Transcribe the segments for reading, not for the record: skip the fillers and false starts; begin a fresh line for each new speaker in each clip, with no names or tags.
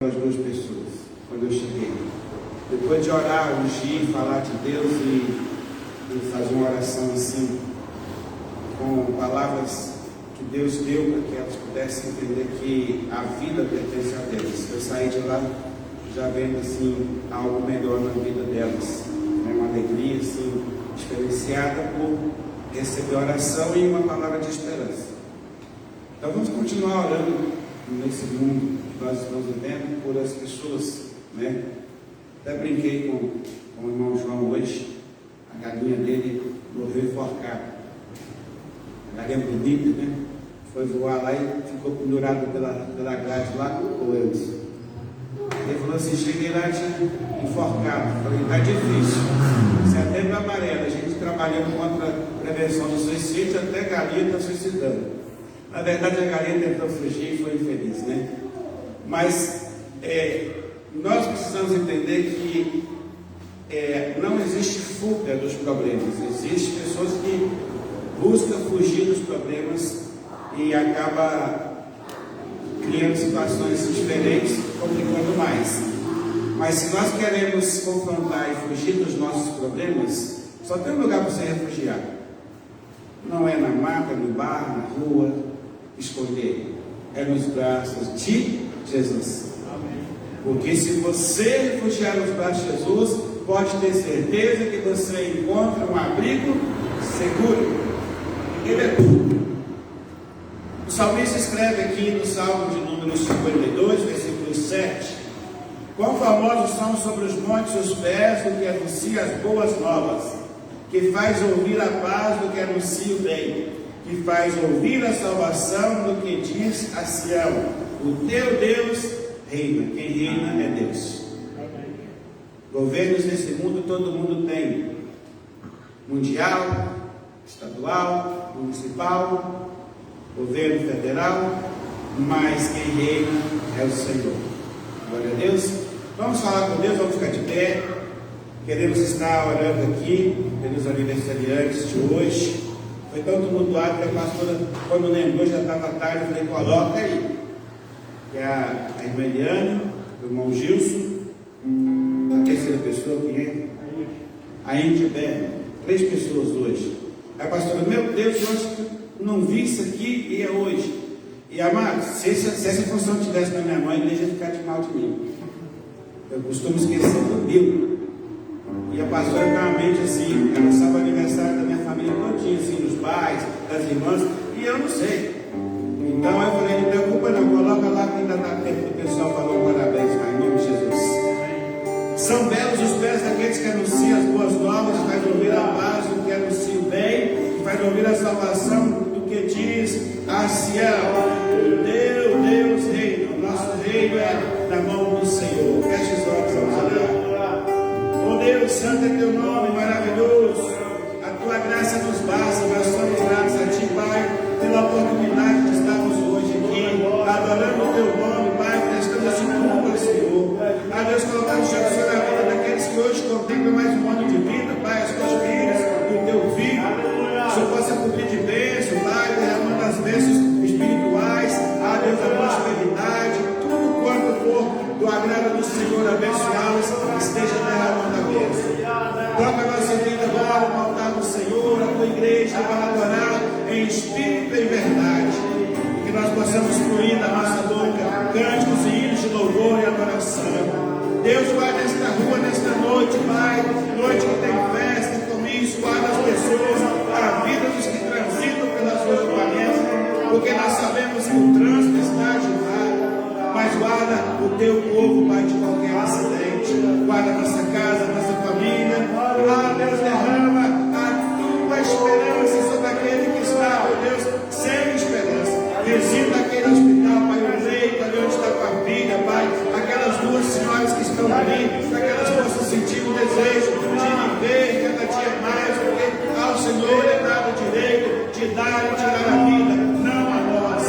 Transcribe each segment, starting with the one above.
as duas pessoas, quando eu cheguei. Depois de orar, ungir, falar de Deus e fazer uma oração assim, com palavras que Deus deu para que elas pudessem entender que a vida pertence a Deus. Eu saí de lá já vendo assim algo melhor na vida delas, né? Uma alegria assim, experienciada por receber oração e uma palavra de esperança. Então vamos continuar orando nesse mundo que nós estamos vivendo por as pessoas, né? Até brinquei com o irmão João hoje, a galinha dele morreu enforcada. A galinha bonita, né? Foi voar lá e ficou pendurada pela grade lá com o Eus. Ele falou assim, cheguei lá e tinha enforcado. Falei, tá difícil. Setembro amarelo, a gente trabalhando contra a prevenção do suicídio, até a galinha está suicidando. Na verdade, a galinha tentou fugir e foi infeliz, né? Mas nós precisamos entender que não existe fuga dos problemas. Existem pessoas que buscam fugir dos problemas e acaba criando situações diferentes, complicando mais. Mas se nós queremos confrontar e fugir dos nossos problemas, só tem um lugar para você refugiar. Não é na mata, no bar, na rua, esconder. É nos braços de Jesus. Amém. Porque se você refugiar nos braços de Jesus, pode ter certeza que você encontra um abrigo seguro. Ele é tudo. O salmista escreve aqui no Salmo de número 52, versículo 7: quão famosos são sobre os montes os pés do que anuncia as boas novas, que faz ouvir a paz do que anuncia o bem, que faz ouvir a salvação do que diz a Sião: o teu Deus reina. Quem reina é Deus. Governos nesse mundo todo mundo tem: mundial, estadual, municipal, governo federal, mas quem reina é o Senhor. Glória a Deus. Vamos falar com Deus, vamos ficar de pé. Queremos estar orando aqui pelos aniversariantes de hoje. Foi tão tumultuado que a pastora, quando lembrou, já estava tarde. Eu falei, coloca aí. Que é a irmã Eliane, o irmão Gilson, a terceira pessoa, quem é? A Índia Berna. 3 pessoas hoje. Aí a pastora, meu Deus, eu acho que não vi isso aqui e é hoje. E amados, se essa função tivesse na minha mãe, deixa ficar de mal de mim. Eu costumo esquecer do Deus. E a pastora tem uma mente assim, ela sabe o aniversário da minha família todinha, assim, dos pais, das irmãs, e eu não sei. Então eu falei, não preocupa não, coloca lá que ainda dá tempo do pessoal falar um parabéns, Pai, em nome de Jesus. São belos os pés daqueles que anunciam as boas novas, que faz ouvir a paz do que anuncia o bem, que faz ouvir a salvação do que diz a Sião: o teu Deus reina. O nosso reino é na mão do Senhor. Feche os olhos, vamos orar. Oh Deus, santo é teu nome, maravilhoso. A tua graça nos basta. Nós somos gratos a ti, Pai, pela oportunidade de estarmos hoje aqui adorando o teu nome, Pai, prestando esse culto ao Senhor. A Deus, colocando o Senhor na vida daqueles que hoje contemplam mais um ano de vida, Pai, as tuas filhas e o teu filho. Que o Senhor possa cobrir de bênção, Pai, derramando as bênçãos espirituais, a Deus, a prosperidade, tudo quanto for do agrado do Senhor, abençoá-los, esteja derramando a bênção. Toca a nossa vida agora no altar do Senhor, a tua igreja, para adorar em espírito e em verdade. E que nós possamos fluir da nossa boca cânticos e hinos de louvor e adoração. Deus, vai nesta rua, nesta noite, Pai, noite que tem festa e comício, guarda as pessoas, a vida dos que transitam pelas ruas do planeta, porque nós sabemos que o trânsito está agitado, mas guarda o teu povo, Pai, de qualquer acidente, guarda a nossa casa, a nossa família. Ah, Deus, derrama a tua esperança sobre aquele que está, oh Deus, sem esperança. Visita aquele hospital, Pai, o leito, ali onde está a tua filha, Pai, aquelas 2 senhoras que estão ali, para que elas possam sentir o desejo de viver cada dia mais, porque ao Senhor é dado o direito de dar e tirar a vida, não a nós.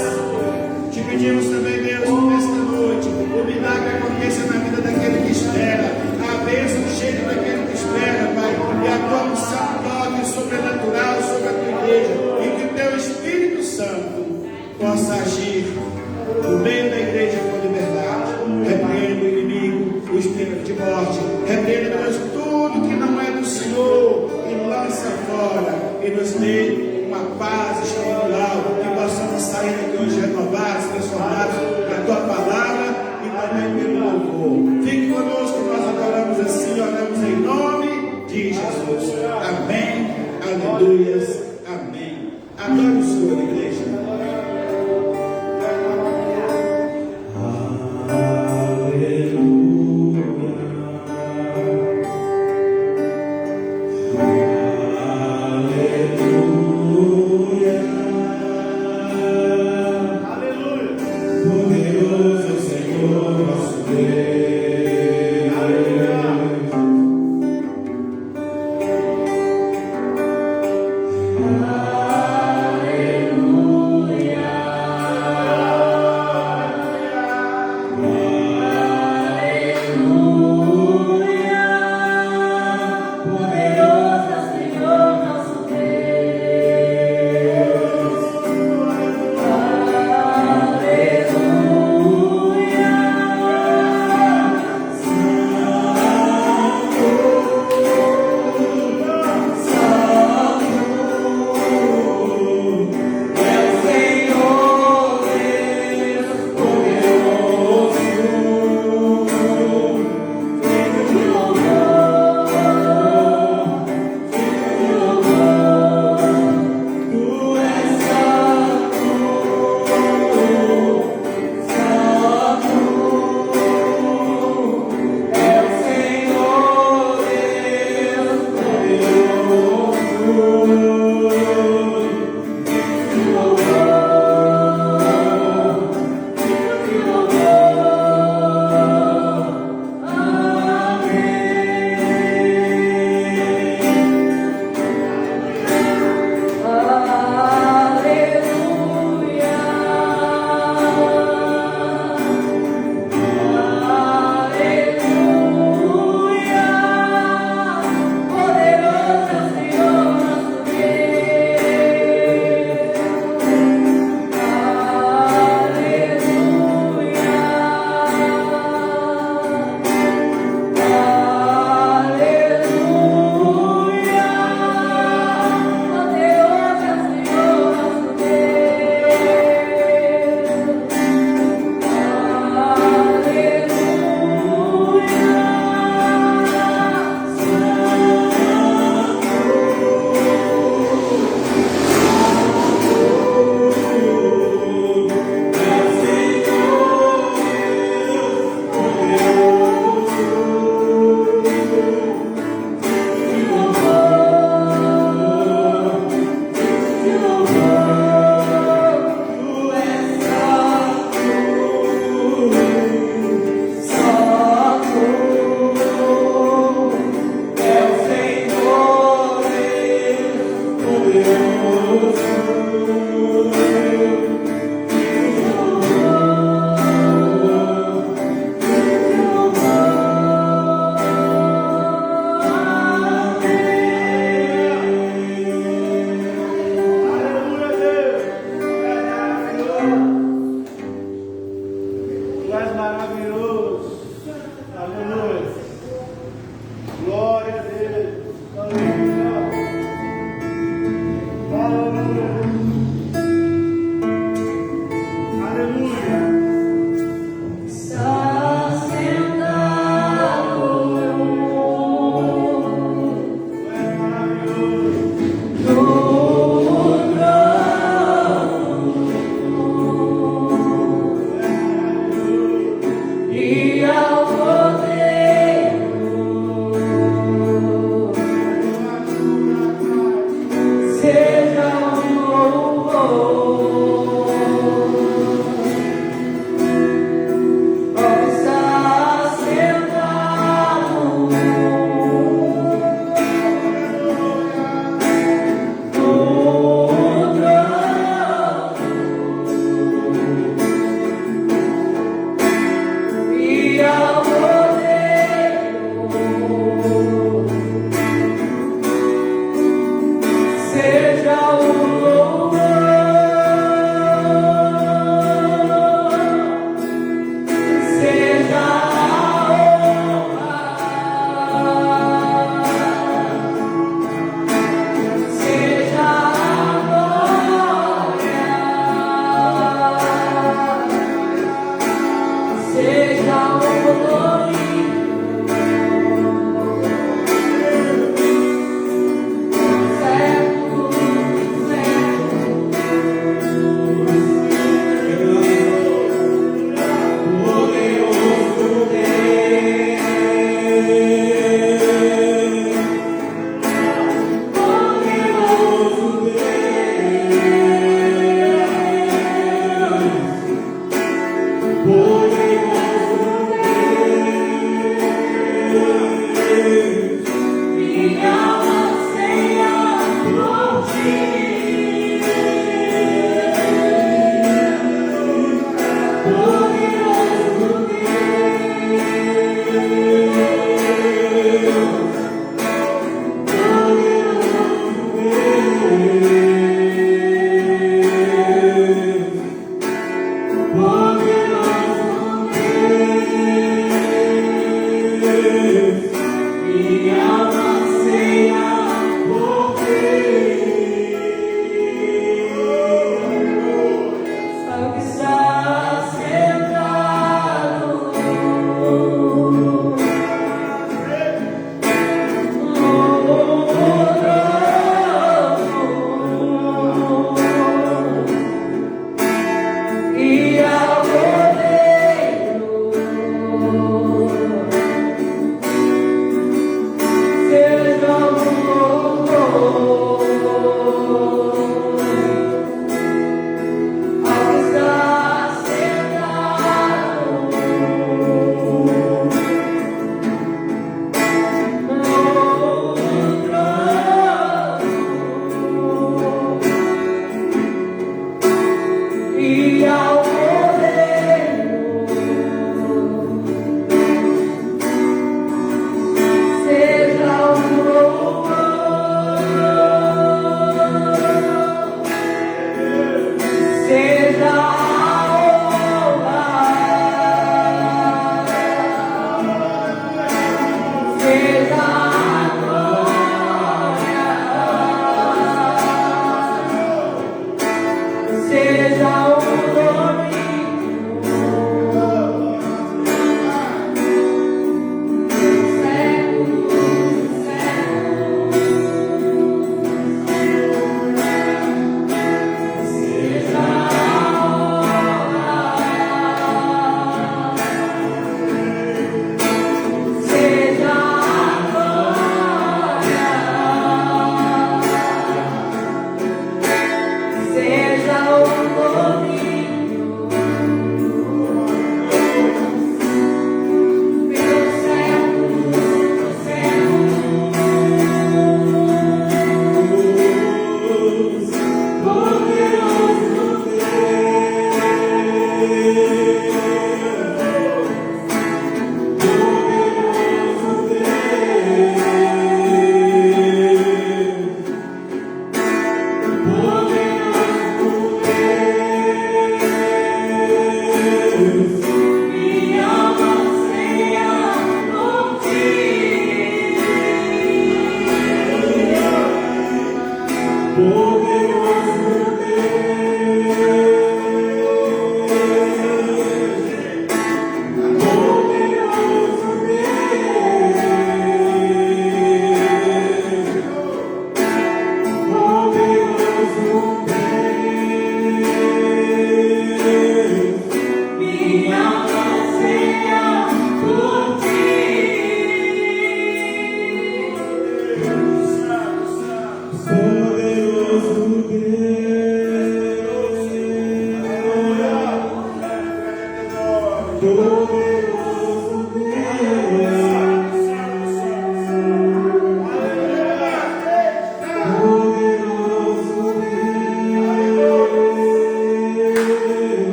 Te pedimos também, Deus, que nesta noite o milagre aconteça na vida daquele que espera, a bênção chegue daquele que espera, Pai, e a tua unção toque sobrenatural sobre a tua igreja, e que o teu Espírito Santo possa agir no meio da igreja com liberdade. Repreende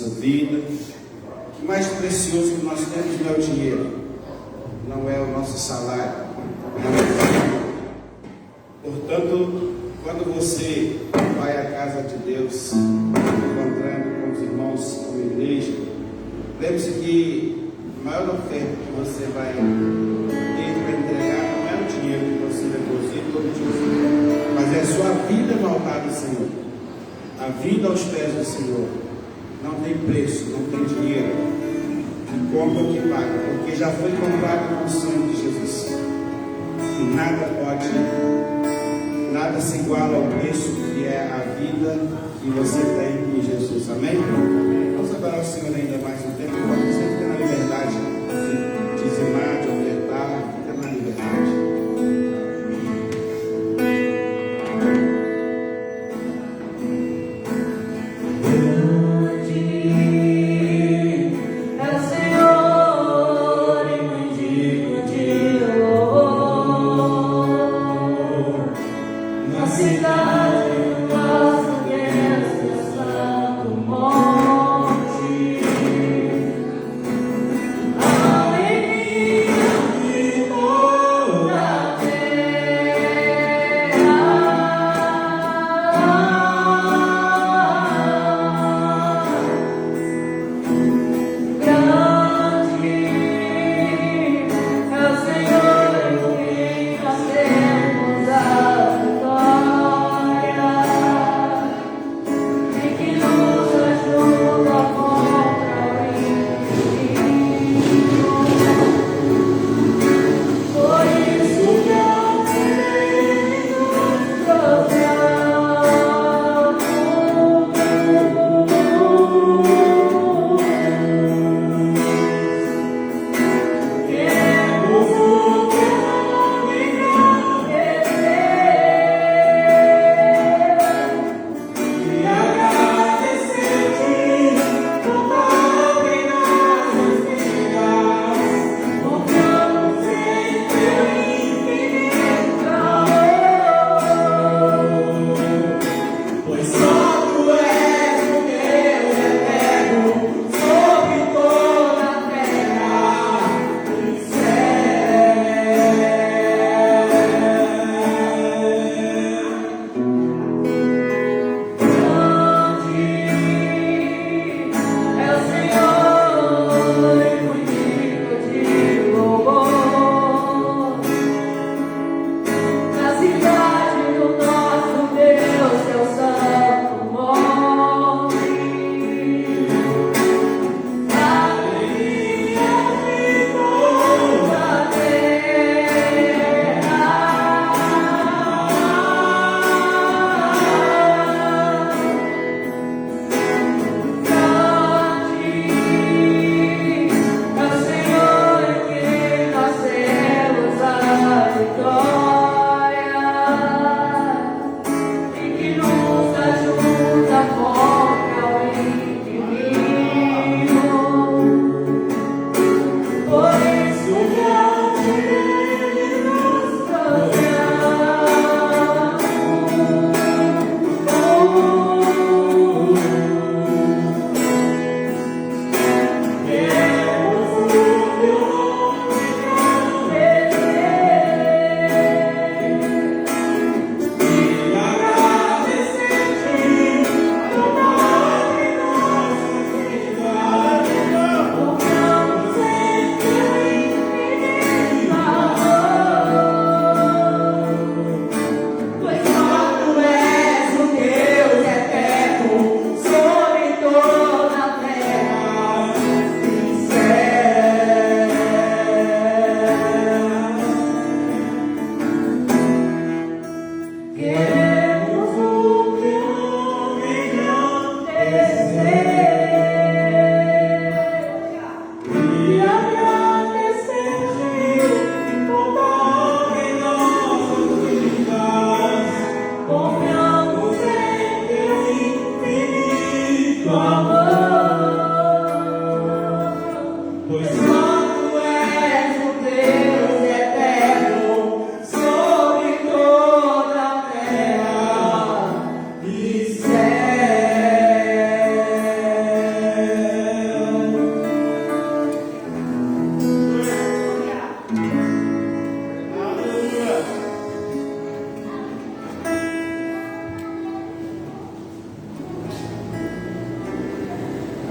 nossa vida. O mais precioso que nós temos não é o dinheiro, não é o nosso salário. Portanto, quando você vai à casa de Deus, encontrando com os irmãos, com a igreja, lembre-se que a maior oferta que você vai ter para entregar não é o dinheiro que você deposita todo dia, mas é a sua vida no altar do Senhor. A vida aos pés do Senhor não tem preço, não tem dinheiro que compra ou que paga, porque já foi comprado com o sangue de Jesus. E nada se iguala ao preço que é a vida que você tem em Jesus. Amém? Vamos adorar o Senhor ainda mais um tempo. Você fica na liberdade de dizimar, de ofertar, fica na liberdade.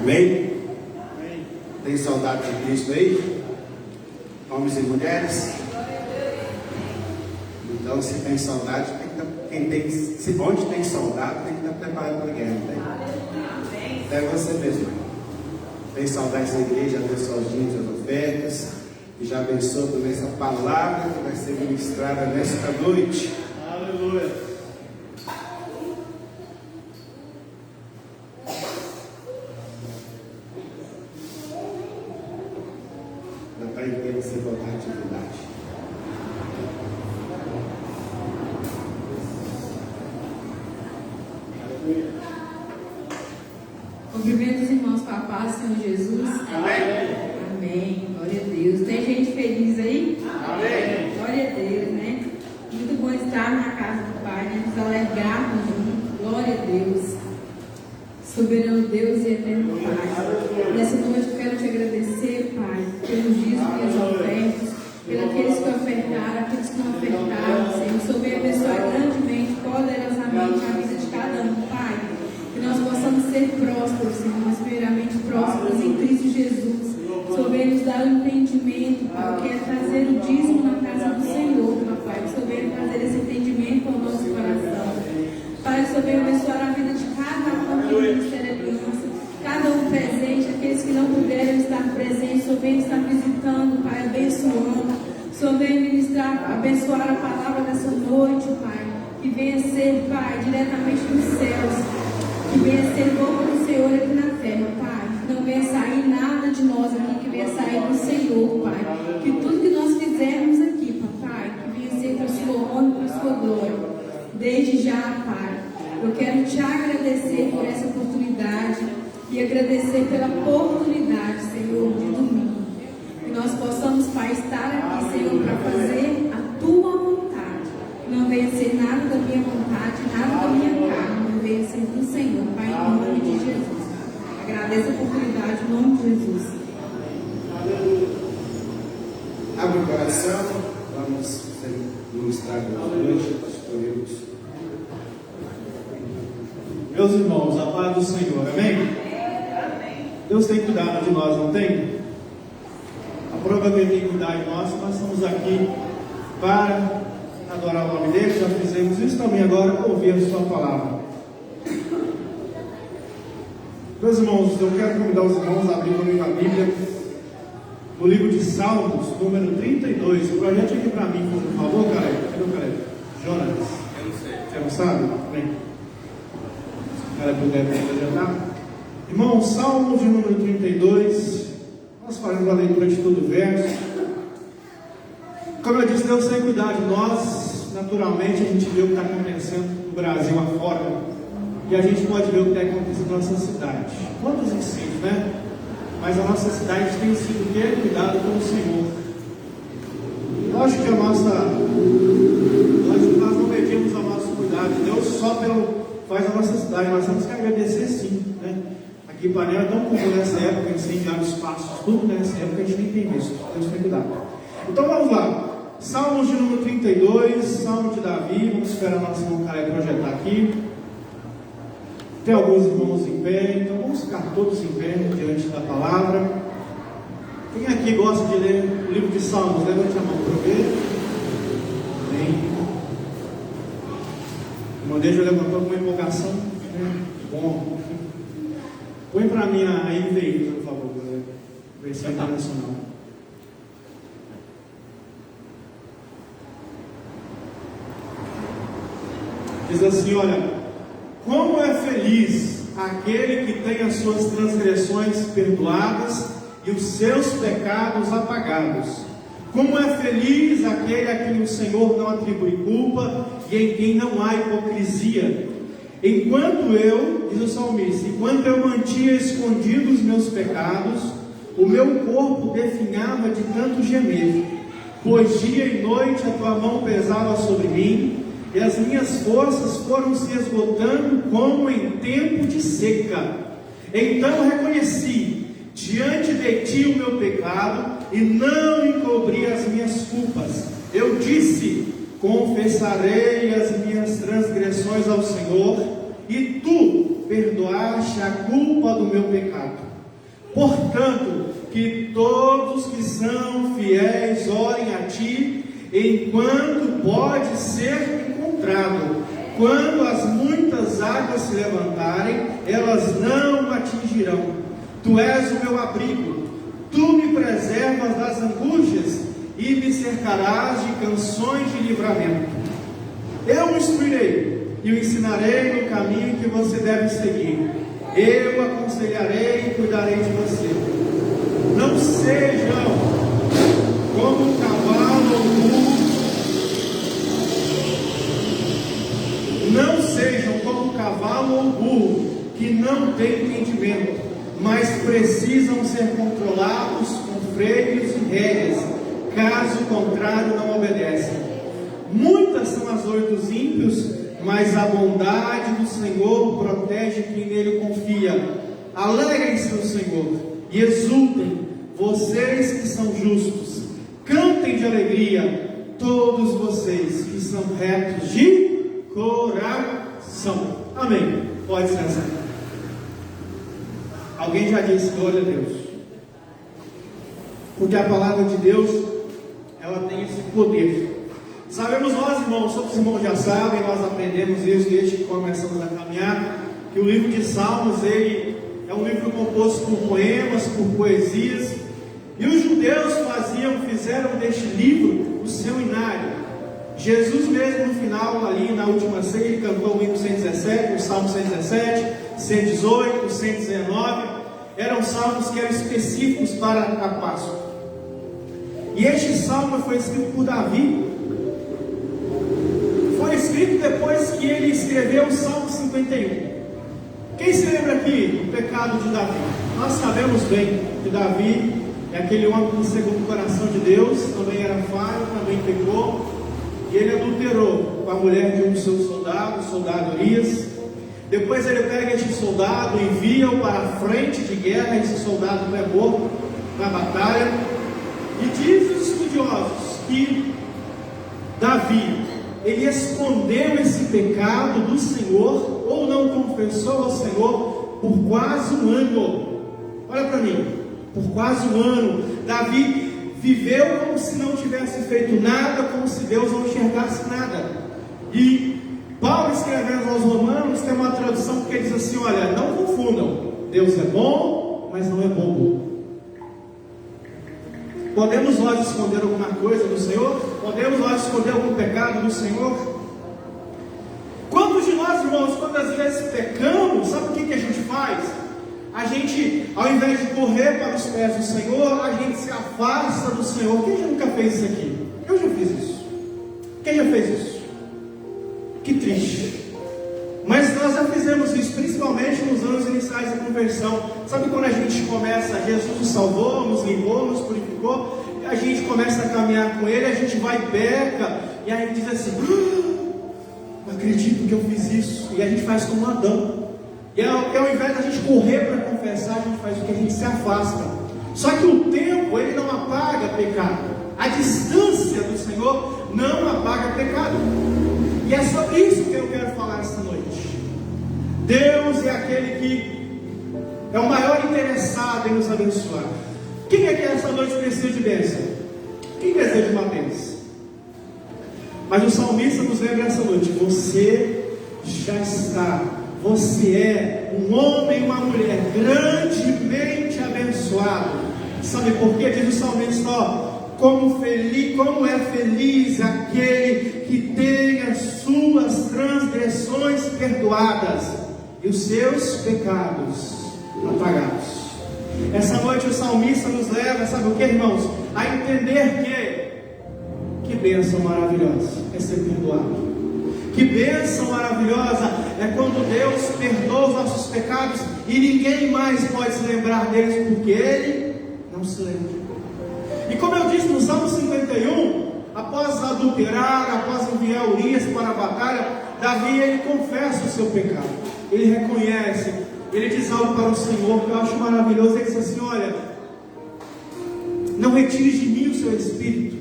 Amém? Tem saudade de Cristo aí? Homens e mulheres? Então, se tem saudade, onde tem soldado, tem que estar preparado para a guerra, não tem? Até você mesmo. Tem saudade da igreja, abençoa os dias, as ofertas, e já abençoa também essa palavra que vai ser ministrada nesta noite.
Aleluia.
Dá para entender você voltar à atividade.
Cumprimento os irmãos com a paz, Senhor Jesus.
Amém.
Amém. Glória a Deus. Tem gente feliz aí?
Amém.
Glória a Deus, né? Muito bom estar na casa do Pai, né? Nos alegrarmos juntos. Glória a Deus. Soberano Deus e eterno Pai. Nessa noite eu quero te agradecer, Pai, pelos dízimos e as ofertas, pelos aqueles que ofertaram, aqueles que não ofertaram, Senhor. O Senhor venha abençoar grandemente, poderosamente a vida de cada um, Pai. Que nós possamos ser prósperos, Senhor, mas primeiramente prósperos em Cristo Jesus. O Senhor venha nos dar um entendimento, Pai, o que é trazer o dízimo na casa do Senhor, Pai. O Senhor venha trazer esse entendimento ao nosso coração. Pai, o Senhor venha abençoar a vida de cada um aqui no Ministério Aliança, cada um presente, aqueles que não puderam estar presentes, o Senhor venha estar visitando, Pai, abençoando. O Senhor venha ministrar, abençoar a palavra dessa noite, Pai, que venha ser, Pai, diretamente dos céus. Que venha ser boca do Senhor aqui na terra, Pai. Que não venha sair nada de nós aqui, que venha sair do Senhor, Pai. Que tudo que nós fizermos aqui, Pai, que venha ser para a sua honra e para a sua glória. Desde já, Pai, eu quero te agradecer por essa oportunidade e agradecer pela oportunidade, Senhor, de domingo. Que nós possamos, Pai, estar aqui, Senhor, para fazer a tua vontade. Não venha ser nada da minha vontade, nada da minha carne. Venha ser do Senhor, Pai, em nome de Jesus. Agradeço a oportunidade, em nome de Jesus.
Abre o coração, vamos ministrar hoje, pastor Deus.
Meus irmãos, a paz do Senhor, amém? Deus tem cuidado de nós, não tem? A prova que Ele tem cuidado de nós estamos aqui para adorar o nome dele, já fizemos isso também agora, ouvir a sua palavra. Meus irmãos, eu quero convidar os irmãos a abrir comigo a Bíblia no livro de Salmos, número 32. Projete aqui para mim, por favor, Caleb. Cadê o Caleb? Jonas.
Eu não sei.
Você não sabe? Bem. Se o Caleb puder projetar. Irmãos, Salmos de número 32. Nós faremos a leitura de todo o verso. Como eu disse, Deus tem cuidado de nós. Naturalmente, a gente vê o que está acontecendo no Brasil afora. E a gente pode ver o que tem acontecido na nossa cidade. Quantos incêndios, né? Mas a nossa cidade tem sido bem cuidada pelo Senhor. Lógico que nós não medimos ao nosso cuidado. Deus só faz a nossa cidade. Nós temos que agradecer sim, né? Aqui em Panela, não como nessa época, incendiaram os passos, tudo nessa época a gente nem tem visto. Deus tem cuidado. Então vamos lá. Salmos de número 32, Salmo de Davi. Vamos esperar o nosso irmão Caleb projetar aqui. Tem alguns irmãos em pé, então vamos ficar todos em pé diante da palavra. Quem aqui gosta de ler o livro de Salmos? Levante a mão para eu ver. Bem. O irmão já levantou com uma empolgação. Bom. Põe para mim a NVI, por favor, versão internacional. Diz assim, olha. Como é feliz aquele que tem as suas transgressões perdoadas e os seus pecados apagados. Como é feliz aquele a quem o Senhor não atribui culpa e em quem não há hipocrisia. Enquanto eu, diz o salmista, enquanto eu mantinha escondidos os meus pecados, o meu corpo definhava de tanto gemer, pois dia e noite a tua mão pesava sobre mim, e as minhas forças foram se esgotando como em tempo de seca. Então reconheci diante de ti o meu pecado e não encobri as minhas culpas. Eu disse: confessarei as minhas transgressões ao Senhor, e tu perdoaste a culpa do meu pecado. Portanto, que todos que são fiéis orem a ti, enquanto pode ser encontrado. Quando as muitas águas se levantarem, elas não atingirão. Tu és o meu abrigo, tu me preservas das angústias e me cercarás de canções de livramento. Eu o instruirei e o ensinarei no caminho que você deve seguir. Eu aconselharei e cuidarei de você. Não sejam como um cavalo ou um burro. Não sejam como um cavalo ou um burro que não tem entendimento, mas precisam ser controlados com freios e rédeas. Caso contrário, não obedecem. Muitas são as dores dos ímpios, mas a bondade do Senhor protege quem nele confia. Alegrem-se no Senhor e exultem, vocês que são justos. Cantem de alegria, todos vocês que são retos de coração. Amém. Pode sentar. Alguém já disse glória a Deus? Porque a palavra de Deus, ela tem esse poder. Sabemos nós, irmãos, todos os irmãos já sabem, nós aprendemos isso desde que começamos a caminhar, que o livro de Salmos, ele é um livro composto por poemas, por poesias, e os judeus fizeram deste livro o seu inário. Jesus mesmo no final, ali na última ceia, ele cantou o hino 117, o Salmo 117, 118, 119, eram salmos que eram específicos para a Páscoa. E este salmo foi escrito por Davi. Foi escrito depois que ele escreveu o Salmo 51. Quem se lembra aqui do pecado de Davi? Nós sabemos bem que Davi é aquele homem segundo o coração de Deus, também era falho, também pecou, e ele adulterou com a mulher de um dos seus soldados, o soldado Urias. Depois ele pega este soldado, envia-o para a frente de guerra, esse soldado não é morto na batalha, e diz os estudiosos que Davi, ele escondeu esse pecado do Senhor, ou não confessou ao Senhor, por quase um ano. Olha para mim, por quase um ano, Davi viveu como se não tivesse feito nada, como se Deus não enxergasse nada. E Paulo, escrevendo aos Romanos, tem uma tradução que diz assim: olha, não confundam, Deus é bom, mas não é bobo. Podemos nós esconder alguma coisa do Senhor? Podemos nós esconder algum pecado do Senhor? Quantos de nós, irmãos, quantas vezes pecamos, sabe o que a gente faz? A gente, ao invés de correr para os pés do Senhor, a gente se afasta do Senhor. Quem já nunca fez isso aqui? Eu já fiz isso. Quem já fez isso? Que triste. Mas nós já fizemos isso, principalmente nos anos iniciais da conversão. Sabe quando a gente começa, Jesus nos salvou, nos limpou, nos purificou, e a gente começa a caminhar com Ele, a gente vai e peca, e aí diz assim: não acredito que eu fiz isso. E a gente faz como Adão. E ao invés da gente correr para confessar, a gente faz o que? A gente se afasta. Só que o tempo, ele não apaga pecado. A distância do Senhor não apaga pecado. E é sobre isso que eu quero falar esta noite. Deus é aquele que é o maior interessado em nos abençoar. Quem é que essa noite precisa de bênção? Quem deseja uma bênção? Mas o salmista nos lembra essa noite: você já está, você é um homem e uma mulher grandemente abençoado. Sabe por quê? Diz o salmista: ó, como é feliz aquele que tem as suas transgressões perdoadas e os seus pecados apagados. Essa noite o salmista nos leva, sabe o que, irmãos? A entender que bênção maravilhosa é ser perdoado. Que bênção maravilhosa é quando Deus perdoa os nossos pecados e ninguém mais pode se lembrar deles, porque Ele não se lembra. E como eu disse no Salmo 51, após adulterar, após enviar Urias para a batalha, Davi, ele confessa o seu pecado, ele reconhece, ele diz algo para o Senhor que eu acho maravilhoso. Ele diz assim: olha, não retires de mim o seu espírito,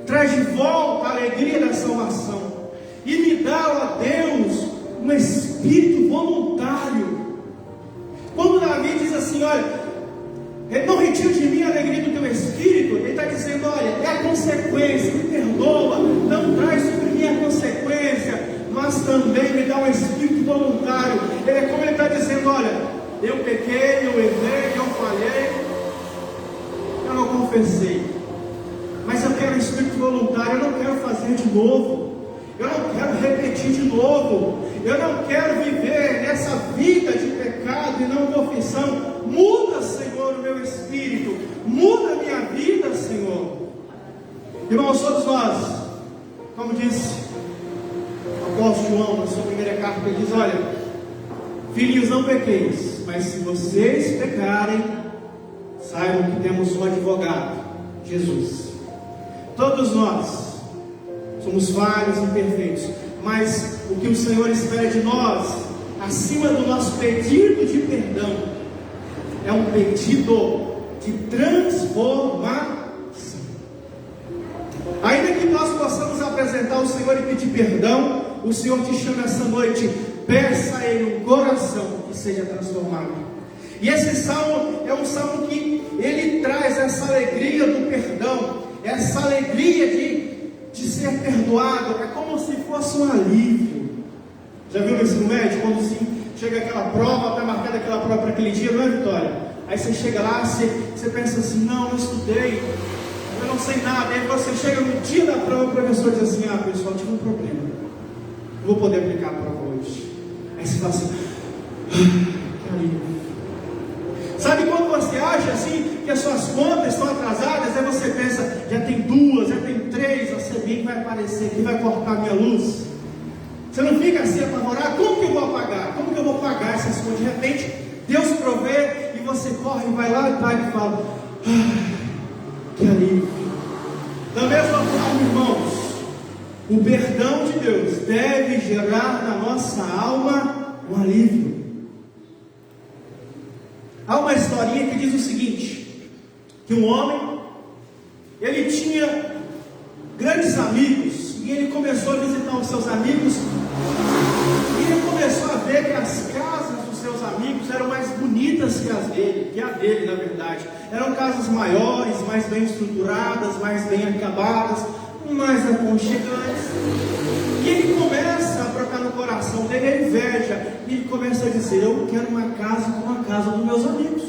traz de volta a alegria da salvação, e me dá, ó Deus, um espírito voluntário. Quando Davi diz assim: olha, Ele não retira de mim a alegria do teu espírito. Ele está dizendo, olha, é a consequência, me perdoa, não traz sobre mim a consequência, mas também me dá um espírito voluntário. É como ele está dizendo, olha, eu pequei, eu errei, eu falhei, eu não confessei, mas eu quero um espírito voluntário, eu não quero fazer de novo, eu não quero repetir de novo, eu não quero viver nessa vida de pecado e não confissão. Muda, Senhor, o meu espírito, muda a minha vida, Senhor. Irmãos, todos nós, como disse o apóstolo João na sua primeira carta, ele diz, olha, filhinhos, não pequeis, mas se vocês pecarem, saibam que temos um advogado, Jesus. Todos nós somos falhos e imperfeitos, mas o que o Senhor espera de nós, acima do nosso pedido de perdão, é um pedido de transformação. Ainda que nós possamos apresentar ao Senhor e pedir perdão, o Senhor te chama essa noite, peça a Ele um coração que seja transformado. E esse salmo é um salmo que ele traz essa alegria do perdão, essa alegria de ser perdoado. É como se fosse um alívio. Já viu no ensino médio, quando chega aquela prova, está marcada aquela prova para aquele dia, não é, Vitória? Aí você chega lá, você pensa assim, não estudei, eu não sei nada. Aí você chega no dia da prova, o professor diz assim, pessoal, tive um problema, não vou poder aplicar a prova hoje. Aí você fala assim, que alívio. Sabe quando você acha assim, que as suas contas estão atrasadas, aí você pensa, já tem 2, já tem 3, a CEMIG vai aparecer, que vai cortar a minha luz. Você não fica assim apavorado, como que eu vou apagar? Como que eu vou pagar essas coisas? De repente, Deus provê, e você corre, vai lá e paga e fala, que alívio. Da mesma forma, irmãos, o perdão de Deus deve gerar na nossa alma um alívio. Há uma historinha que diz o seguinte, que um homem, ele tinha grandes amigos, e ele começou a visitar os seus amigos, e ele começou a ver que as casas dos seus amigos eram mais bonitas que a dele, na verdade. Eram casas maiores, mais bem estruturadas, mais bem acabadas, mais aconchegantes. E ele começa a brotar no coração dele a inveja, e ele começa a dizer, eu quero uma casa como a casa dos meus amigos.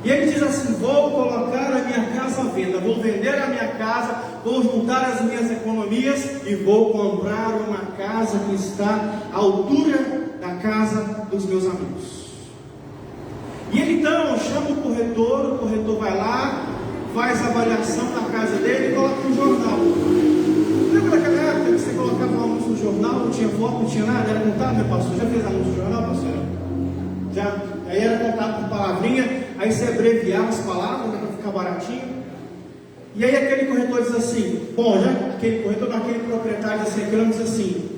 E ele diz assim, vou colocar a minha casa à venda, vou vender a minha casa, vou juntar as minhas economias e vou comprar uma casa que está à altura da casa dos meus amigos. E ele então chama o corretor vai lá, faz a avaliação da casa dele e coloca no jornal. Lembra daquela época que você colocava um anúncio no jornal, não tinha foto, não tinha nada, era contado, meu pastor? Já fez anúncio no jornal, pastor? Já? Aí era contado com palavrinha, aí você abreviava as palavras, né, para ficar baratinho. E aí aquele corretor diz assim, aquele proprietário diz assim,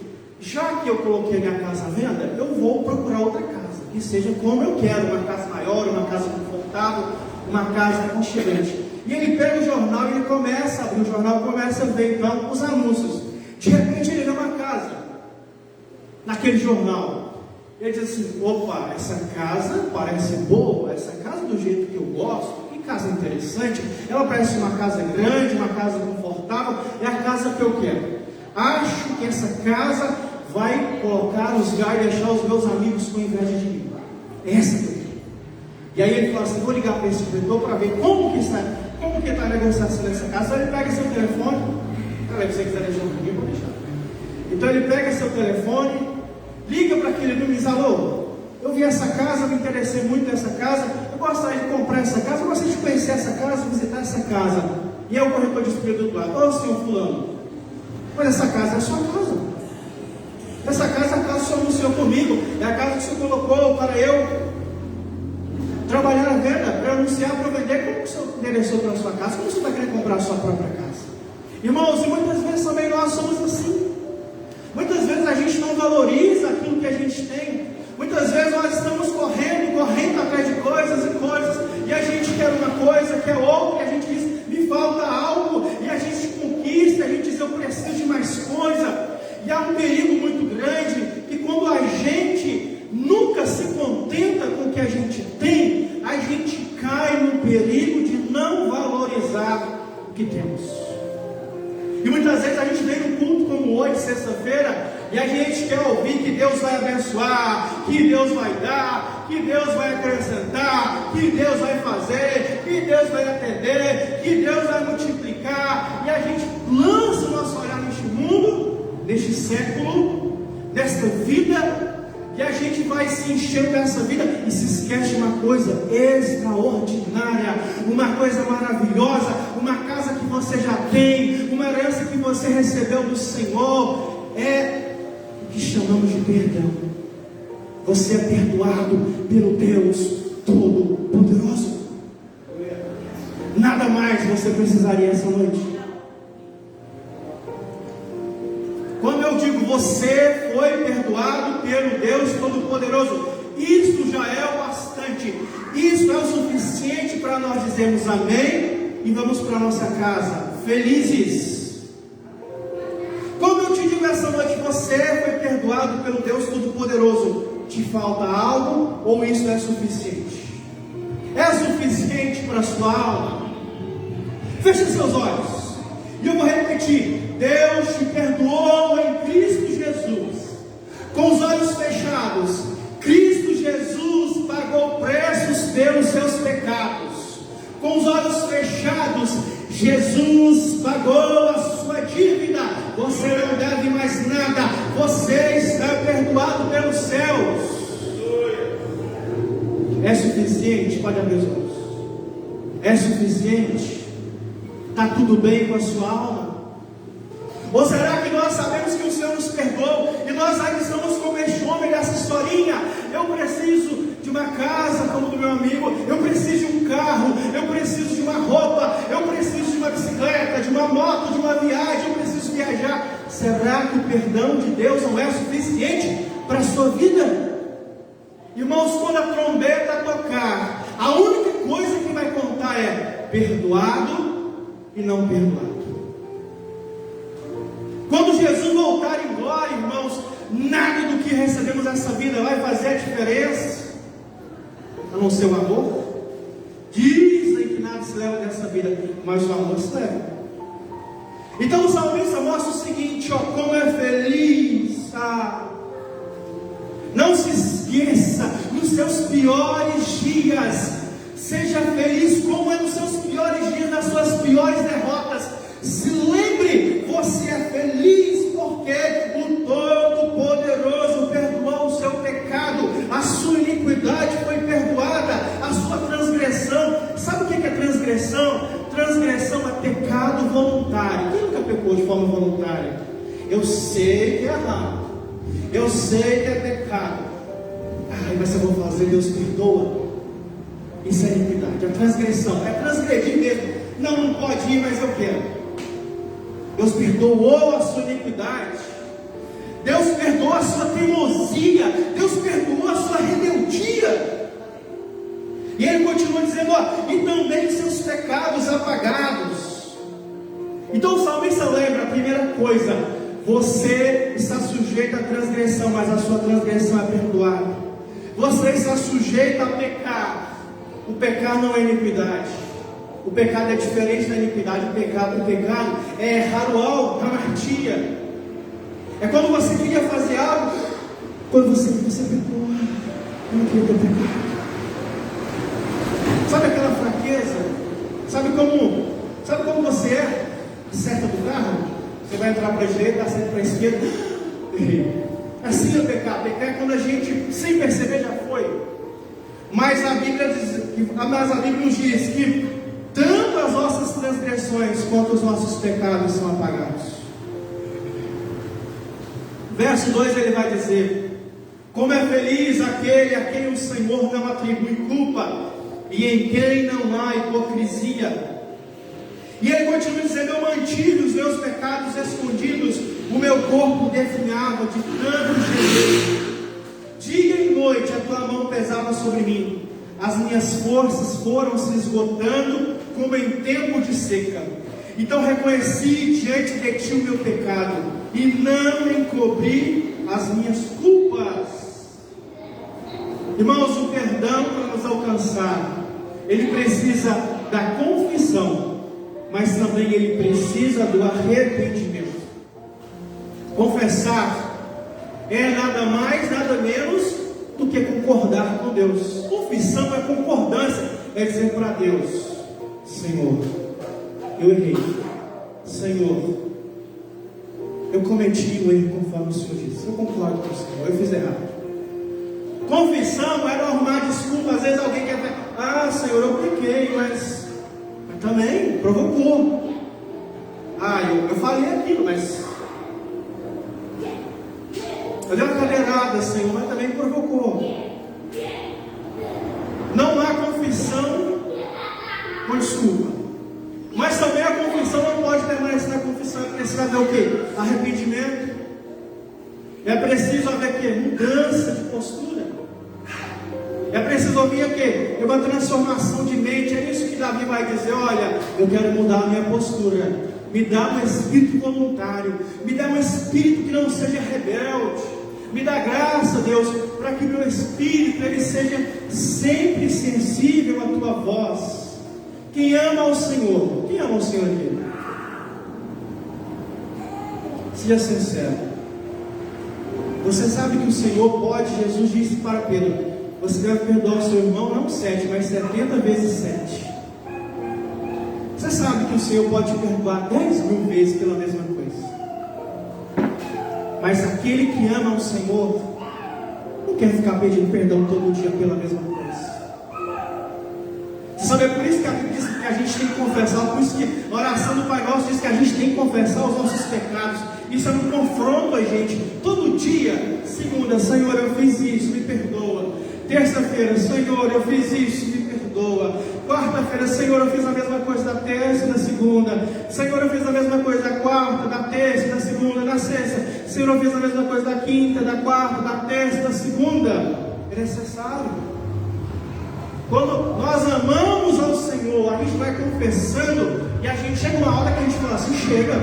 já que eu coloquei minha casa à venda, eu vou procurar outra casa, que seja como eu quero, uma casa maior, uma casa confortável, uma casa aconchegante. E ele pega o jornal e ele começa a abrir o jornal, começa a ver então os anúncios. De repente ele vê uma casa naquele jornal. Ele diz assim, opa, essa casa parece boa, essa casa do jeito que eu gosto, que casa interessante, ela parece uma casa grande, uma casa confortável, é a casa que eu quero. Acho que essa casa vai colocar vai deixar os meus amigos com inveja de mim. Essa que eu quero. E aí ele fala assim, vou ligar para esse corretor para ver como que está a negociação dessa casa. Aí ele pega seu telefone, se você quiser deixar um pouquinho, vou deixar. Então ele pega seu telefone, liga para aquele número e diz, alô, eu vi essa casa, me interessei muito nessa casa, eu gostaria de comprar essa casa, eu gostaria de conhecer essa casa, visitar essa casa. E aí o corretor diz para ele do outro lado, ô senhor fulano, mas essa casa é a sua casa. Essa casa é a casa que o senhor anunciou comigo, é a casa que o senhor colocou para eu trabalhar a venda, para anunciar, para vender. Como o senhor interessou pela sua casa? Como o senhor vai querer comprar a sua própria casa? Irmãos, e muitas vezes também nós somos assim. Muitas vezes a gente não valoriza aquilo que a gente tem. Muitas vezes nós estamos correndo atrás de coisas e coisas, e a gente quer uma coisa, quer outra, e a gente diz, me falta algo, e a gente conquista, a gente diz, eu preciso de mais coisa. E há um perigo muito grande, que quando a gente nunca se contenta com o que a gente tem, a gente cai perigo de não valorizar o que temos. E muitas vezes a gente vem num culto como hoje, sexta-feira, e a gente quer ouvir que Deus vai abençoar, que Deus vai dar, que Deus vai acrescentar, que Deus vai fazer, que Deus vai atender, que Deus vai multiplicar. E a gente lança o nosso olhar neste mundo, neste século, nesta vida, e a gente vai se enchendo dessa vida e se esquece de uma coisa extraordinária, uma coisa maravilhosa, uma casa que você já tem, uma herança que você recebeu do Senhor, é o que chamamos de perdão. Você é perdoado pelo Deus Todo-Poderoso. Nada mais você precisaria essa noite. Quando eu digo você foi perdoado pelo Deus Todo-Poderoso, isto já é o bastante, isso é o suficiente para nós dizermos amém e vamos para a nossa casa felizes. Quando eu te digo essa noite, você foi perdoado pelo Deus Todo-Poderoso, te falta algo ou isso é suficiente? É suficiente para a sua alma? Feche seus olhos e eu vou repetir. Deus te perdoou em Cristo Jesus. Com os olhos fechados, Cristo Jesus pagou preços pelos seus pecados. Com os olhos fechados, Jesus pagou a sua dívida. Você não deve mais nada. Você está perdoado pelos céus. É suficiente? Pode abrir os olhos. É suficiente? Está tudo bem com a sua alma? Ou será que nós sabemos que o Senhor nos perdoou e nós ainda estamos como este homem dessa historinha? Eu preciso de uma casa como do meu amigo, eu preciso de um carro, eu preciso de uma roupa, eu preciso de uma bicicleta, de uma moto, de uma viagem, eu preciso viajar. Será que o perdão de Deus não é suficiente para a sua vida? Irmãos, quando a trombeta tocar, a única coisa que vai contar é perdoado e não perdoado. Quando Jesus voltar em glória, irmãos, nada do que recebemos nessa vida vai fazer a diferença, a não ser o amor. Dizem que nada se leva dessa vida, mas o amor se leva. Então o salmista mostra o seguinte, ó, como é feliz. Não se esqueça, nos seus piores dias, seja feliz como é nos seus piores dias, nas suas piores derrotas. Se lembre, você é feliz porque o Todo-Poderoso perdoou o seu pecado, a sua iniquidade foi perdoada, a sua transgressão. Sabe o que é transgressão? Transgressão é pecado voluntário. Quem nunca pecou de forma voluntária? Eu sei que é errado, eu sei que é pecado. Mas eu vou fazer, Deus perdoa. Isso é iniquidade, é transgressão, é transgredir mesmo. Não pode ir, mas eu quero. Deus perdoou a sua iniquidade, Deus perdoou a sua teimosia, Deus perdoou a sua rebeldia. E Ele continua dizendo, ó, e também seus pecados apagados. Então o salmista lembra a primeira coisa: você está sujeito à transgressão, mas a sua transgressão é perdoada. Você está sujeito a pecar. O pecar não é iniquidade. O pecado é diferente da iniquidade. O pecado é errar o alvo, hamartia. É quando você queria fazer algo, quando você pecou. Eu não queria ter pecado. Sabe aquela fraqueza? Sabe como você é? Seta do carro, você vai entrar para a direita, dá seta para a esquerda. Assim é pecar. Pecar é quando a gente, sem perceber, já foi. Mas a Bíblia nos diz que tanto as nossas transgressões quanto os nossos pecados são apagados. Verso 2 ele vai dizer: como é feliz aquele a quem o Senhor não atribui culpa e em quem não há hipocrisia. E ele continua dizendo: eu mantive os meus pecados escondidos, o meu corpo definhava de tanto gemer. Dia e noite a tua mão pesava sobre mim, as minhas forças foram se esgotando como em tempo de seca. Então reconheci diante de ti o meu pecado e não encobri as minhas culpas. Irmãos, o perdão para nos alcançar, ele precisa da confissão, mas também ele precisa do arrependimento. Confessar é nada mais, nada menos do que concordar com Deus. Confissão é concordância, é dizer para Deus: Senhor, eu errei. Senhor, eu cometi um erro conforme o Senhor disse. Eu concordo com o Senhor, eu fiz errado. Confissão é não arrumar desculpa. Às vezes alguém quer falar: Senhor, eu pequei, mas também provocou. Eu falei aquilo, mas eu dei uma cadeirada, Senhor, mas também provocou. Não há confissão com desculpa. Mas também a confissão não pode permanecer na confissão. É preciso haver o quê? Arrependimento. É preciso haver o quê? Mudança de postura. É preciso ouvir o quê? Uma transformação de mente. É isso que Davi vai dizer: olha, eu quero mudar a minha postura. Me dá um espírito voluntário. Me dá um espírito que não seja rebelde. Me dá graça, Deus, para que meu espírito ele seja sempre sensível à tua voz. Quem ama o Senhor? Quem ama o Senhor aqui? Seja sincero. Você sabe que o Senhor pode, Jesus disse para Pedro: você deve perdoar o seu irmão, não 7, mas 70 vezes 7. Você sabe que o Senhor pode te perdoar 10.000 vezes pela mesma coisa. Mas aquele que ama o Senhor não quer ficar pedindo perdão todo dia pela mesma coisa. Você sabe, é por isso que a Bíblia diz que a gente tem que confessar. Por isso que a oração do Pai Nosso diz que a gente tem que confessar os nossos pecados. Isso é um confronto a gente. Todo dia, segunda, Senhor, eu fiz isso, me perdoa. Terça-feira, Senhor, eu fiz isso, me perdoa. Quarta-feira, Senhor, eu fiz a mesma coisa da terça e da segunda. Senhor, eu fiz a mesma coisa da quarta, da terça e da segunda, da sexta. Senhor, eu fiz a mesma coisa da quinta, da quarta, da terça e da segunda. É necessário. Quando nós amamos ao Senhor, a gente vai confessando e a gente chega uma hora que a gente fala assim: chega.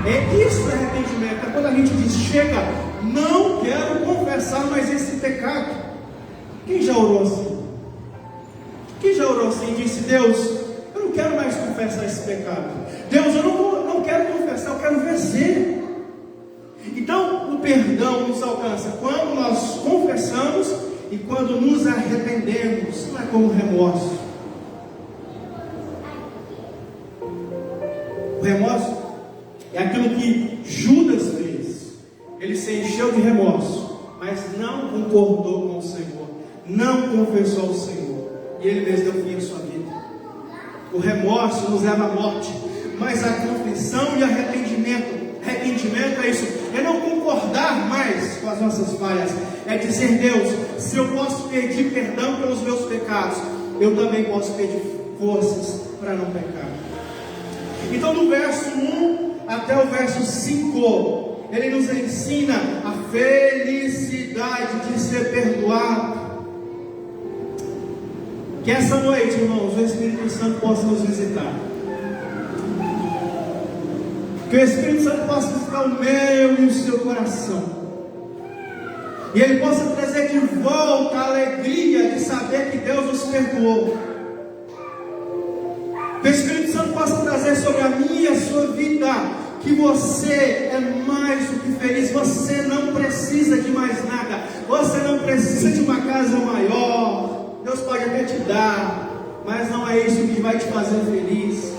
É isso o arrependimento. É quando a gente diz: chega, não quero confessar mais esse pecado. Quem já orou assim? Quem já orou assim e disse: Deus, eu não quero mais confessar esse pecado. Deus, eu não quero confessar, eu quero vencer. Então o perdão nos alcança quando nós confessamos e quando nos arrependemos. Não é como remorso. O remorso é aquilo que Judas fez. Ele se encheu de remorso, mas não concordou com o Senhor, não confessou ao Senhor, e ele mesmo deu fim à sua vida. O remorso nos leva à morte, mas a confissão e arrependimento é isso, é não concordar mais com as nossas falhas, é dizer: Deus, se eu posso pedir perdão pelos meus pecados, eu também posso pedir forças para não pecar. Então, do verso 1 até o verso 5, ele nos ensina a felicidade de ser perdoado. Que essa noite, irmãos, o Espírito Santo possa nos visitar. Que o Espírito Santo possa visitar o meu e o seu coração. E ele possa trazer de volta a alegria de saber que Deus nos perdoou. Que o Espírito Santo possa trazer sobre a minha e a sua vida que você é mais do que feliz. Você não precisa de mais nada. Você não precisa de uma casa maior. Deus pode até te dar, mas não é isso que vai te fazer feliz.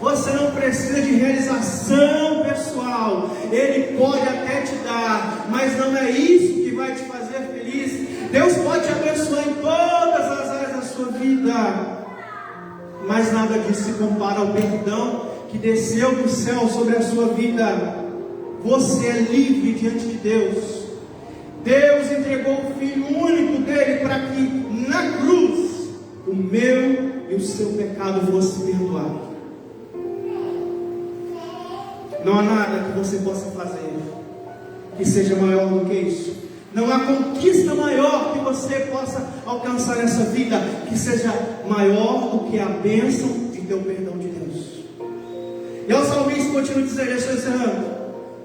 Você não precisa de realização pessoal. Ele pode até te dar, mas não é isso que vai te fazer feliz. Deus pode te abençoar em todas as áreas da sua vida, mas nada disso se compara ao perdão que desceu do céu sobre a sua vida. Você é livre diante de Deus. Deus entregou o Filho único dele para que na cruz o meu e o seu pecado fosse perdoado. Não há nada que você possa fazer que seja maior do que isso. Não há conquista maior que você possa alcançar nessa vida que seja maior do que a bênção de ter o perdão de Deus. E o salmista continua dizendo, eu estou encerrando: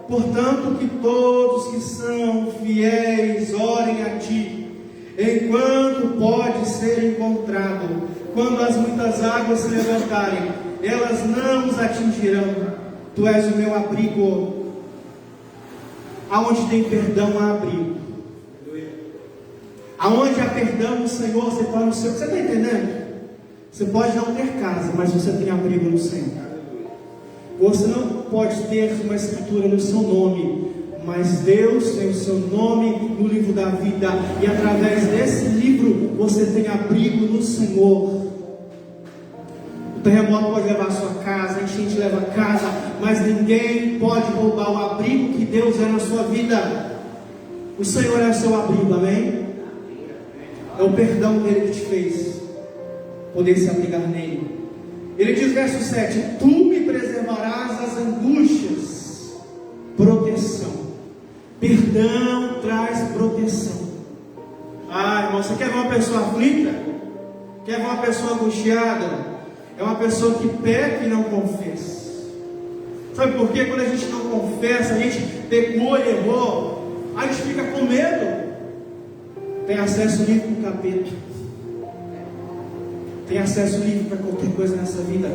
portanto, que todos que são fiéis orem a ti, enquanto pode ser encontrado. Quando as muitas águas se levantarem, elas não os atingirão. Tu és o meu abrigo. Aonde tem perdão, há abrigo. Aonde há perdão, o Senhor você torna o seu. Você está entendendo? Você pode não ter casa, mas você tem abrigo no Senhor. Você não pode ter uma escritura no seu nome, mas Deus tem o seu nome no livro da vida, e através desse livro você tem abrigo no Senhor. O terremoto pode levar a sua casa, a enchente leva a casa, mas ninguém pode roubar o abrigo que Deus é na sua vida. O Senhor é o seu abrigo, amém? É o perdão dele que te fez poder se abrigar nele. Ele diz, verso 7: tu me preservarás das angústias. Proteção. Perdão traz proteção. Irmão, você quer ver uma pessoa aflita? Quer ver uma pessoa angustiada? É uma pessoa que peca e não confessa. Sabe por quê? Quando a gente não confessa, a gente pecou e errou, a gente fica com medo. Tem acesso livre para o capeta. Tem acesso livre para qualquer coisa nessa vida.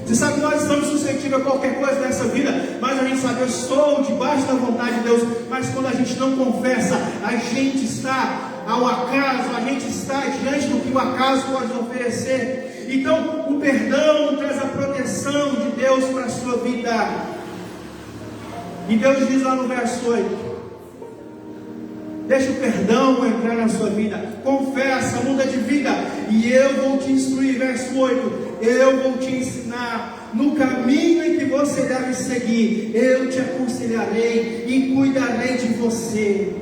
Você sabe que nós estamos suscetíveis a qualquer coisa nessa vida, mas a gente sabe, eu estou debaixo da vontade de Deus. Mas quando a gente não confessa, a gente está ao acaso, a gente está diante do que o acaso pode oferecer. Então, o perdão traz a proteção de Deus para a sua vida. E Deus diz lá no verso 8: deixa o perdão entrar na sua vida, confessa, muda de vida, e eu vou te instruir. Verso 8: eu vou te ensinar no caminho em que você deve seguir, eu te aconselharei e cuidarei de você.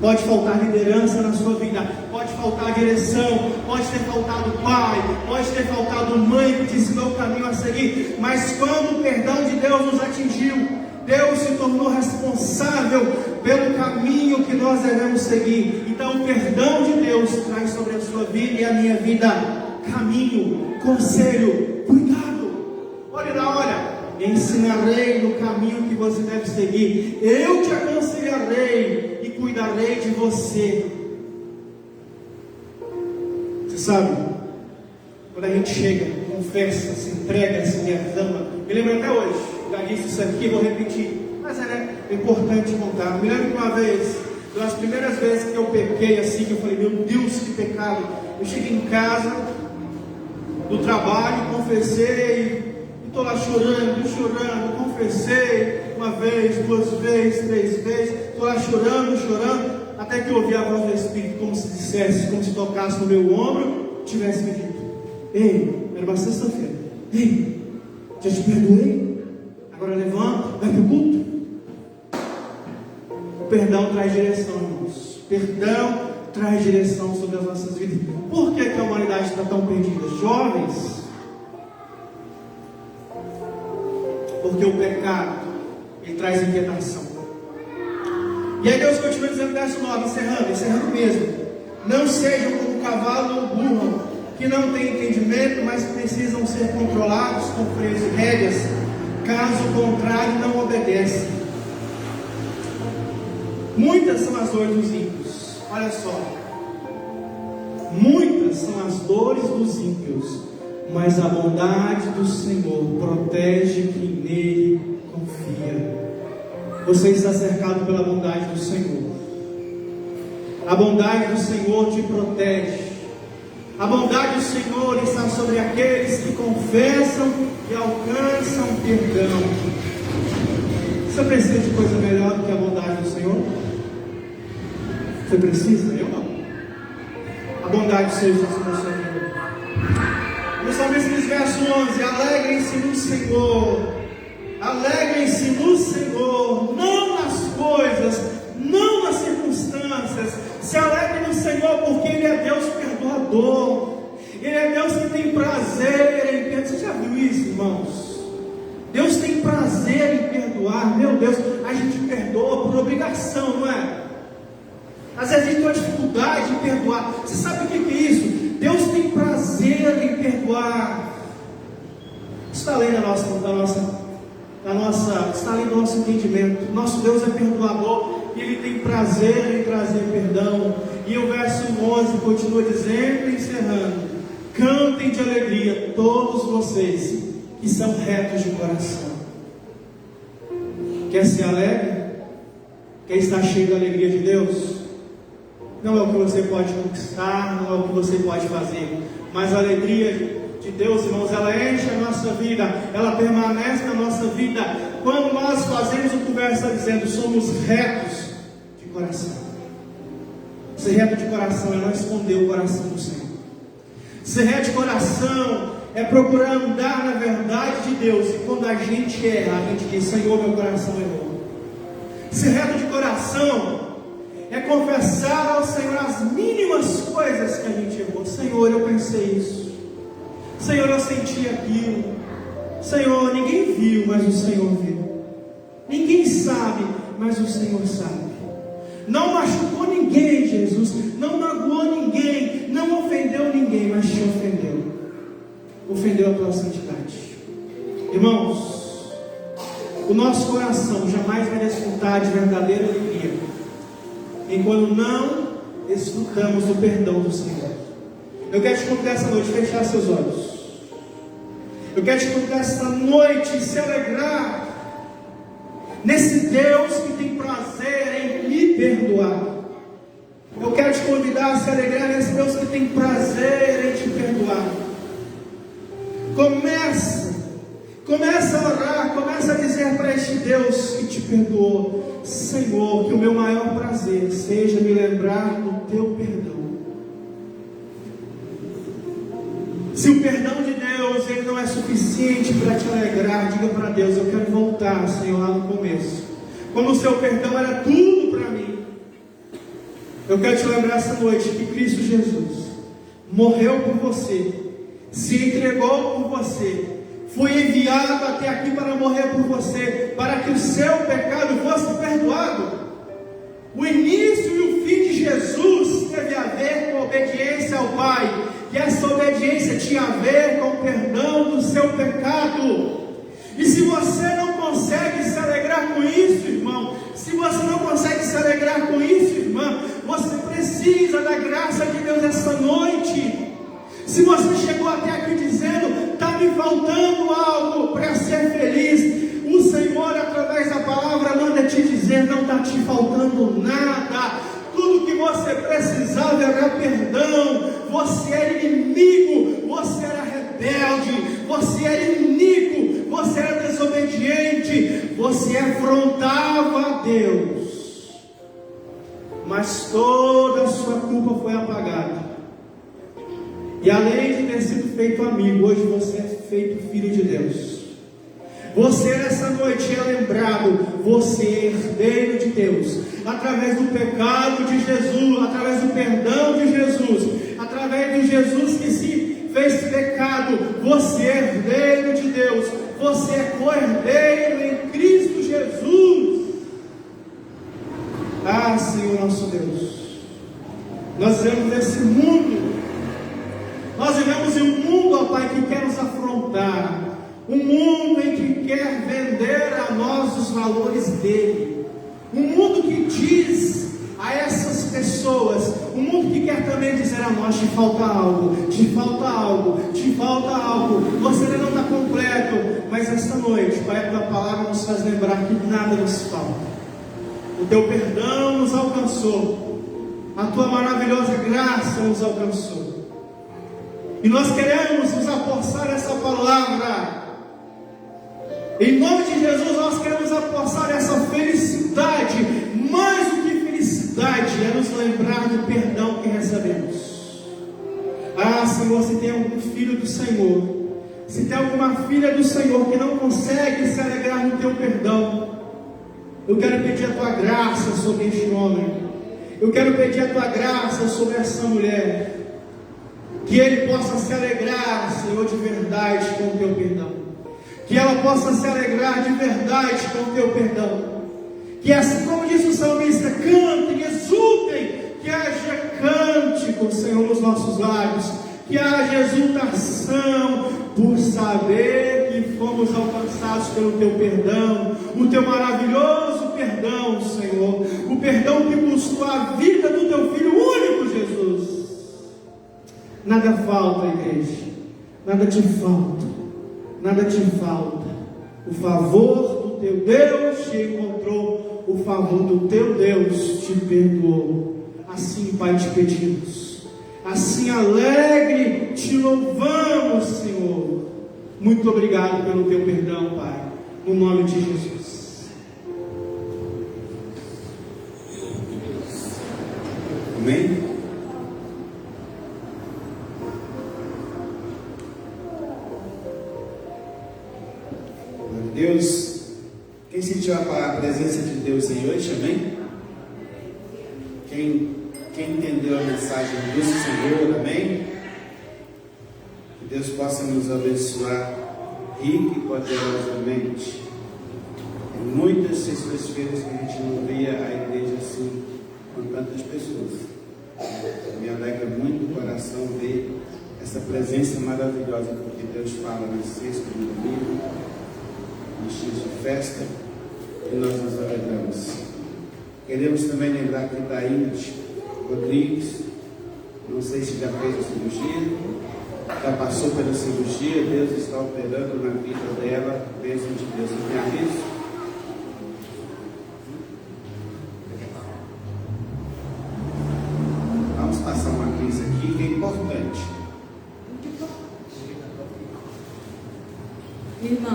Pode faltar liderança na sua vida, pode faltar direção, pode ter faltado pai, pode ter faltado mãe que te ensinou o caminho a seguir, mas quando o perdão de Deus nos atingiu, Deus se tornou responsável pelo caminho que nós devemos seguir. Então o perdão de Deus traz sobre a sua vida e a minha vida caminho, conselho, cuidado. Olha, ensinarei no caminho que você deve seguir, eu te aconselharei e cuidarei de você. Você sabe, quando a gente chega, confessa, se entrega, se derrama. Me lembro até hoje, já disse isso aqui, vou repetir, mas é importante contar. Me lembro que uma vez, das primeiras vezes que eu pequei assim, que eu falei, meu Deus, que pecado. Eu cheguei em casa do trabalho, confessei, e estou lá chorando, confessei uma vez, 2 vezes, 3 vezes, estou lá chorando, até que eu ouvi a voz do Espírito, como se dissesse, como se tocasse no meu ombro, tivesse me dito: ei, era uma sexta-feira, ei, já te perdoei, agora levanta, vai para o culto. O perdão traz direção, irmãos. Perdão traz direção sobre as nossas vidas. Por que a humanidade está tão perdida? Jovens, porque o pecado, ele traz inquietação. E aí Deus continua dizendo, verso 9, encerrando mesmo: não sejam como cavalo ou burro, que não têm entendimento, mas precisam ser controlados com freios e rédeas, caso contrário não obedecem. Muitas são as dores dos ímpios, olha só, muitas são as dores dos ímpios, mas a bondade do Senhor protege quem nele confia. Você está cercado pela bondade do Senhor. A bondade do Senhor te protege. A bondade do Senhor está sobre aqueles que confessam e alcançam perdão. Você precisa de coisa melhor do que a bondade do Senhor? Você precisa? Eu não. A bondade do Senhor está sobre a sua vida. No Salmista diz, verso 11: alegrem-se no Senhor. Alegrem-se no Senhor, não nas coisas, não nas circunstâncias. Se alegrem no Senhor, porque Ele é Deus perdoador. Ele é Deus que tem prazer em perdoar. Você já viu isso, irmãos? Deus tem prazer em perdoar. Meu Deus, a gente perdoa por obrigação, não é? Às vezes a gente tem uma dificuldade em perdoar. Você sabe o que é isso? Deus tem prazer em perdoar. Isso está além está além do nosso entendimento. Nosso Deus é perdoador. e Ele tem prazer em trazer perdão. E o verso 11 continua dizendo, encerrando: cantem de alegria todos vocês que são retos de coração. Quer ser alegre? Quer estar cheio da alegria de Deus? Não é o que você pode conquistar, não é o que você pode fazer, mas a alegria de Deus, irmãos, ela enche a nossa vida, ela permanece na nossa vida quando nós fazemos o que o verso está dizendo: somos retos de coração. Ser reto de coração é não esconder o coração do Senhor. Ser reto de coração é procurar andar na verdade de Deus, e quando a gente erra, a gente diz: Senhor, meu coração errou. Ser reto de coração é confessar ao Senhor as mínimas coisas que a gente errou. Senhor, eu pensei isso. Senhor, eu senti aquilo. Senhor, ninguém viu, mas o Senhor viu. Ninguém sabe, mas o Senhor sabe. Não machucou ninguém, Jesus. Não magoou ninguém. Não ofendeu ninguém, mas te ofendeu. Ofendeu a tua santidade. Irmãos, o nosso coração jamais vai desfrutar de verdadeira alegria enquanto não desfrutamos do perdão do Senhor. Eu quero te convidar essa noite a fechar seus olhos. Eu quero te convidar essa noite a se alegrar nesse Deus que tem prazer em me perdoar. Eu quero te convidar a se alegrar nesse Deus que tem prazer em te perdoar. Começa a orar, começa a dizer para este Deus que te perdoou: Senhor, que o meu maior prazer seja me lembrar do teu perdão. Se o perdão de Deus ele não é suficiente para te alegrar, diga para Deus: eu quero voltar, Senhor, lá no começo, quando o seu perdão era tudo para mim. Eu quero te lembrar essa noite que Cristo Jesus morreu por você, se entregou por você, foi enviado até aqui para morrer por você, para que o seu pecado fosse perdoado. O início e o fim de Jesus teve a ver com a obediência ao Pai, e essa obediência tinha a ver com o perdão do seu pecado. E se você não consegue se alegrar com isso, irmão, se você não consegue se alegrar com isso, irmã, você precisa da graça de Deus essa noite. Se você chegou até aqui dizendo: está me faltando algo para ser feliz, o Senhor, através da palavra, manda te dizer: não está te faltando nada. Tudo que você precisava era perdão. Você era inimigo, você era rebelde, você era iníquo, você era desobediente, você afrontava a Deus, mas toda a sua culpa foi apagada. E além de ter sido feito amigo, hoje você é feito filho de Deus. Você nessa noite é lembrado: você é herdeiro de Deus, através do pecado de Jesus, através do perdão de Jesus, através de Jesus que se fez pecado. Você é herdeiro de Deus, você é co-herdeiro em Cristo Jesus. Ah, Senhor nosso Deus, nós vivemos nesse mundo. Nós vivemos em um mundo, ó Pai, que quer nos afrontar, um mundo em que quer vender a nós os valores dele, um mundo que diz a essas pessoas, um mundo que quer também dizer a nós: te falta algo, te falta algo, te falta algo, você ainda não está completo. Mas esta noite, Pai, a tua palavra nos faz lembrar que nada nos falta. O teu perdão nos alcançou, a tua maravilhosa graça nos alcançou. E nós queremos nos apossar dessa palavra. Em nome de Jesus, nós queremos apossar essa felicidade. Mais do que felicidade, é nos lembrar do perdão que recebemos. Ah, Senhor, se tem algum filho do Senhor, se tem alguma filha do Senhor que não consegue se alegrar no teu perdão, eu quero pedir a tua graça sobre este homem. Eu quero pedir a tua graça sobre essa mulher. Que ele possa se alegrar, Senhor, de verdade com o teu perdão. Que ela possa se alegrar de verdade com o teu perdão. Que assim como disse o salmista: cantem, exultem, que haja cântico, Senhor, nos nossos lábios. que haja exultação por saber que fomos alcançados pelo Teu perdão, o Teu maravilhoso perdão, Senhor, o perdão que custou a vida do Teu Filho único, Jesus. Nada falta, igreja, nada te falta, nada te falta. O favor do Teu Deus te encontrou, o favor do Teu Deus te perdoou. Assim, Pai, te pedimos, assim alegre te louvamos, Senhor. Muito obrigado pelo Teu perdão, Pai, no nome de Jesus.
Amém? Deus, quem sentiu a presença de Deus aí hoje, amém? Quem entendeu a mensagem do Senhor, amém? Que Deus possa nos abençoar rica e poderosamente. Em muitas sextas-feiras que a gente não via a igreja assim, com tantas pessoas. Me alegra muito o coração ver essa presença maravilhosa, porque Deus fala na sexta e no domingo, nos dias de festa, e nós nos alegramos. Queremos também lembrar que Daíde Rodrigues, não sei se já fez a cirurgia, já passou pela cirurgia, Deus está operando na vida dela, bênção de Deus. Não tem aviso? Vamos passar uma crise aqui que é importante.
Irmão.